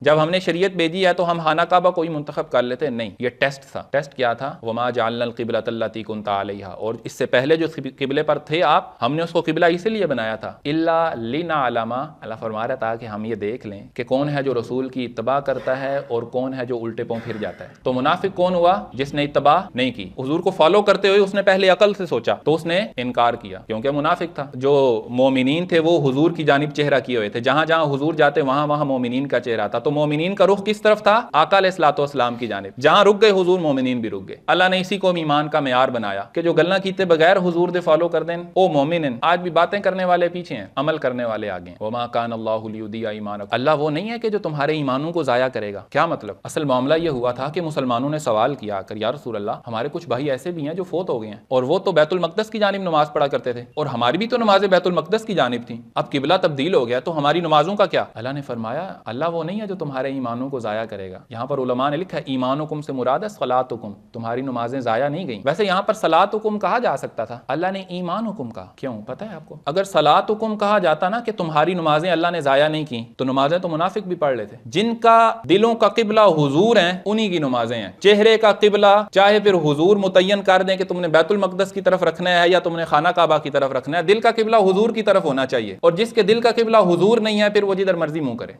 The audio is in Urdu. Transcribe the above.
جب ہم نے شریعت بھیجی ہے تو ہم خانہ کعبہ کوئی منتخب کر لیتے نہیں، یہ ٹیسٹ تھا۔ ٹیسٹ کیا تھا؟ وما جعلنا القبلۃ التی کنت علیہا، اور اس سے پہلے جو قبلے پر تھے آپ، ہم نے اس کو قبلہ اسی لیے بنایا تھا، الا لنعلم، اللہ فرما رہا تھا کہ ہم یہ دیکھ لیں کہ کون ہے جو رسول کی اتباع کرتا ہے اور کون ہے جو الٹے پاؤں پھر جاتا ہے۔ تو منافق کون ہوا؟ جس نے اتباع نہیں کی، حضور کو فالو کرتے ہوئے اس نے پہلے عقل سے سوچا تو اس نے انکار کیا کیونکہ منافق تھا۔ جو مومنین تھے وہ حضور کی جانب چہرہ کیے ہوئے تھے، جہاں جہاں حضور جاتے وہاں وہاں مومنین کا چہرہ تھا، تو مومنین کا رخ کس طرف تھا؟ آقا علیہ الصلوۃ والسلام کی جانب۔ جہاں رک گئے حضور، مومنین بھی رک گئے۔ اللہ نے اسی کو ایمان کا معیار بنایا کہ جو گلاں کیتے بغیر حضور دے فالو کر دیں او مومن۔ آج بھی باتیں کرنے والے پیچھے ہیں، عمل کرنے والے آگے ہیں۔ وما کان اللہ لیضیع ایمانکم، اللہ وہ نہیں ہے کہ جو تمہارے ایمانوں کو ضائع کرے گا۔ کیا مطلب؟ اصل معاملہ یہ ہوا تھا کہ مسلمانوں نے سوال کیا کر یا رسول اللہ، ہمارے کچھ بھائی ایسے بھی ہیں جو فوت ہو گئے ہیں اور وہ تو بیت المقدس کی جانب نماز پڑھا کرتے تھے اور ہماری بھی تو نمازیں بیت المقدس کی جانب تھیں، اب قبلہ تبدیل ہو گیا تو ہماری نمازوں کا کیا؟ اللہ نے فرمایا اللہ وہ نہیں ہے جو تمہارے ایمانوں کو ضائع کرے گا۔ یہاں پر علماء نے لکھا ہے ایمانکم سے مراد ہے صلاتکم، تمہاری نمازیں ضائع نہیں گئیں۔ ویسے یہاں پر صلاتکم کہا جا سکتا تھا، اللہ نے ایمانکم کہا، کیوں پتہ ہے آپ کو؟ اگر صلاتکم کہا جاتا نا کہ تمہاری نمازیں اللہ نے ضائع نہیں کی تو نمازیں تو منافق بھی پڑھ لیتے۔ جن کا دلوں کا قبلہ حضور ہیں انہی کی نمازیں ہیں، چہرے کا قبلہ چاہے پھر حضور متعین کر دیں کہ تم نے بیت المقدس کی طرف رکھنا ہے یا تم نے خانہ کعبہ کی طرف رکھنا ہے، دل کا قبلہ حضور کی طرف ہونا چاہیے، اور جس کے دل کا قبلہ حضور نہیں ہے پھر وہ جدھر مرضی منہ کرے۔